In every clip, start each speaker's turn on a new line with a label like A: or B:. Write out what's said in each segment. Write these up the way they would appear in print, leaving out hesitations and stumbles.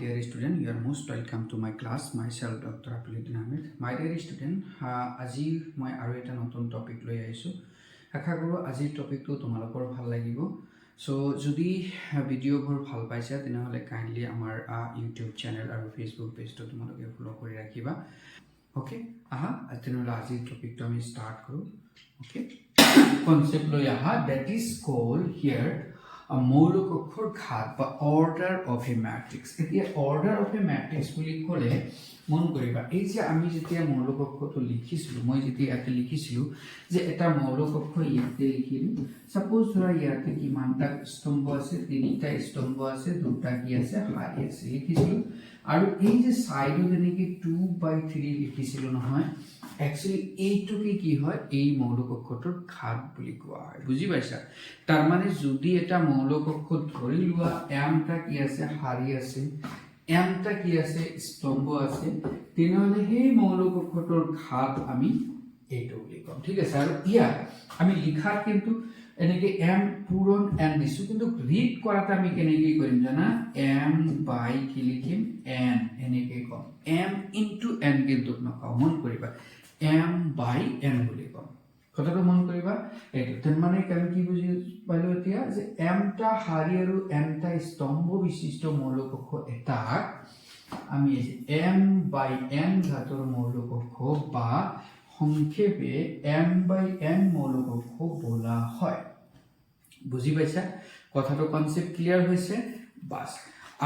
A: dear student, you are most welcome to my class. Myself, Dr. Apuluddin Ahmed. My dear student, আজি মই আৰু এটা নতুন topic লৈ আহিছো। আশা কৰো আজিৰ টপিকটো তোমালোকৰ ভাল লাগিব। সো যদি ভিডিওবোৰ ভাল পাইছা তেনেহলে কাইন্ডলি আমাৰ ইউটিউব চেনেল আৰু ফেসবুক পেজটো তোমালোকে ফলো কৰি ৰাখিবা। ওকে, তেনেহলে আজিৰ টপিকটো আমি স্টাৰ্ট কৰো। ওকে, কনসেপ্ট লৈ that is called here a মৌলিক অক্ষৰ ঘাত বা order of a matrix. এতিয়া order of a matrix বুলি ক'লে মন কৰিবা এই যে আমি যেতিয়া মৌলিক অক্ষৰটো লিখিছিলো মই যেতিয়া ইয়াতে লিখিছিলো যে এটা মৌলিক অক্ষৰ ইয়াতে লিখিলো সাপোজ ধৰা ইয়াতে কিমানটা স্তম্ভ আছে তিনিটা স্তম্ভ আছে দুটা কি আছে হাৰি আছে লিখিছিলো আৰু এই যে সাইডত যেনেকি 2/3 লিখিছিলো নহয় Actually, এইটোকে কি হয় এই মৌলিক অক্ষৰটোৰ ঘাত বুলি কোৱা হয় বুজি পাইছা তাৰ মানে যদি এটা মৌলিক অক্ষৰ ধৰি লোৱা mটা কি আছে হাৰি আছে mটা কি আছে স্তম্ভ আছে তেনেহলে সেই মৌলিক অক্ষৰটোৰ ঘাত আমি এইটো বুলি কম ঠিক আছে আৰু ইয়া আমি লিখাত কিন্তু এনেকে m পূৰণ n দিছো কিন্তু ৰিড কৰাতে আমি কেনেকৈ কৰিম জানা m বাই কি লিখিম n এনেকৈ কম m into n কিন্তু নকওঁ মন কৰিবা m by n বুলি কম কথাটো মন কৰিবা এইটো তেন মানে আমি কি বুজি পালো এতিয়া যে m টা হাৰি আৰু n টা স্তম্ভ বিশিষ্ট মৌলিক অক্ষৰ এটা আমি m by n ঘাতৰ মৌলিক অক্ষৰ বা সংক্ষেপে m by n মৌলিক অক্ষৰ বোলা হয় বুজি পাইছা কথাটো কনসেপ্ট ক্লিয়াৰ হৈছে বাস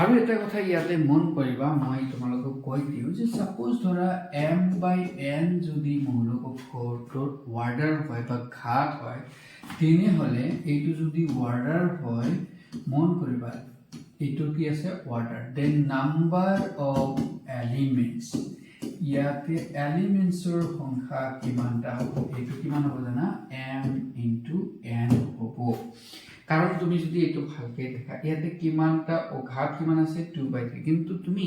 A: আৰু এটা কথা ইয়াতে মন কৰিবা মই তোমালোকক কৈ দিও যে সাপোজ ধৰা m by n যদি মৌলিক অক্ষৰটোৰ অৰ্ডাৰ হয় বা ঘাত হয় তেনেহলে এইটো যদি অৰ্ডাৰ হয় মন কৰিবা এইটো কি আছে order then number of elements ইয়াতে এলিমেন্টছৰ সংখ্যা কিমানটা হ'ব এইটো কিমান হ'ব জানা m into n হ'ব কাৰণ তুমি যদি এটো ভালকে দেখা ইয়াতে কিমানটা অঘাত কিমান আছে 2/3 কিন্তু তুমি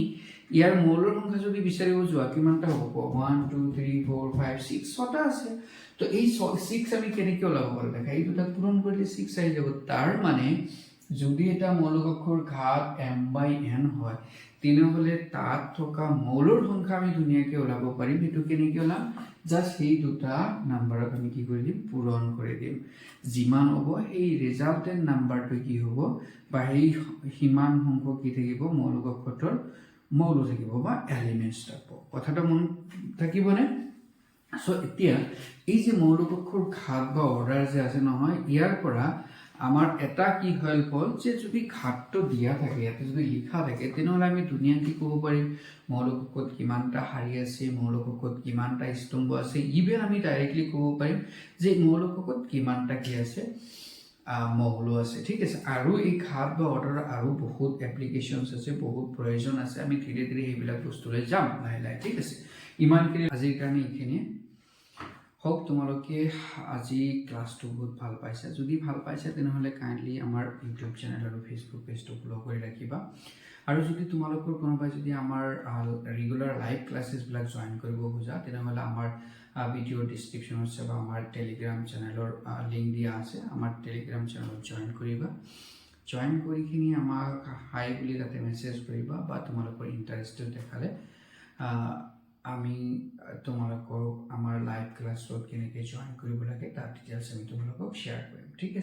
A: ইয়াৰ মৌলিক সংখ্যা যদি বিচাৰিব যোৱা কিমানটা হ'ব 1 2 3 4 5 6 ছটা আছে তো এই 6 আমি কেনেকৈ ওলাব পাৰো দেখা এই দুটা পূৰণ কৰিলে 6 আহি যাব তাৰ মানে যদি এটা মৌলিক অক্ষৰ ঘাত m by n হয় তেনেহলে তাত থকা মৌলিক সংখ্যা আমি ধুনিয়াকৈ ওলাব পাৰিম এটো কেনেকৈ ওলাম জাস্ট এই দুটা নাম্বাৰক আমি কি কৰি দিম পূৰণ কৰি দিম যিমান হ'ব এই ৰিজাল্টেন্ট নাম্বাৰটো কি হ'ব বা এই হিমান সংখ্যক কি থাকিব মৌলিক অক্ষৰৰ মৌল থাকিব বা এলিমেন্টস থাকিব কথাটো মন থাকিবনে সো এতিয়া এই যে মৌলিক অক্ষৰ ঘাত বা অৰ্ডাৰ যে আছে নহয় ইয়াৰ পৰা আমাৰ এটা কি হল যে যদি ঘাতটো দিয়া থাকে ইয়াতে যদি লিখা থাকে তেনেহলে আমি দুনিয়াকে ক'ব পাৰিম মৌলিক অক্ষৰ কিমানটা হাৰি আছে মৌলিক অক্ষৰ কিমানটা স্তম্ভ আছে ইভেন আমি ডাইৰেক্টলি ক'ব পাৰিম যে মৌলিক অক্ষৰ কিমানটা কি আছে মৌল আছে ঠিক আছে আৰু এই ঘাত বা অৰ্ডাৰ আৰু বহুত এপ্লিকেশনস আছে বহুত প্ৰয়োজন আছে আমি ধীৰে ধীৰে এইবিলাক বস্তুলৈ যাম লাহে লাহে ঠিক আছে ইমানখিনি আজিৰ কাৰণে এইখিনি হোপ তোমালোকে আজি ক্লাসটো বহুত ভাল পাইছা যদি ভাল পাইছা তেনেহলে কাইন্ডলি আমাৰ ইউটিউব চেনেল আৰু ফেসবুক পেজটো ফলো কৰি ৰাখিবা আৰু যদি তোমালোকৰ কোনোবাই যদি আমাৰ ৰেগুলাৰ লাইভ ক্লাसेস বিলাক জয়েন কৰিব খোজা তেনেহলে আমাৰ ভিডিও ডেসক্ৰিপচনত বা আমাৰ টেলিগ্ৰাম চেনেলৰ লিংক দিয়া আছে আমাৰ টেলিগ্ৰাম চেনেলত জয়েন কৰিবা জয়েন কৰিখিনি আমাক হাই বুলি তাতে মেসেজ কৰিবা বা তোমালোকৰ ইন্টাৰেস্টেড দেখালে আমি তোমালোকক আমাৰ লাইভ ক্লাছত কেনেকৈ জয়েন কৰিব লাগে তাৰ ডিটেইলছ আমি তোমালোকক শ্বেয়াৰ কৰিম ঠিক আছে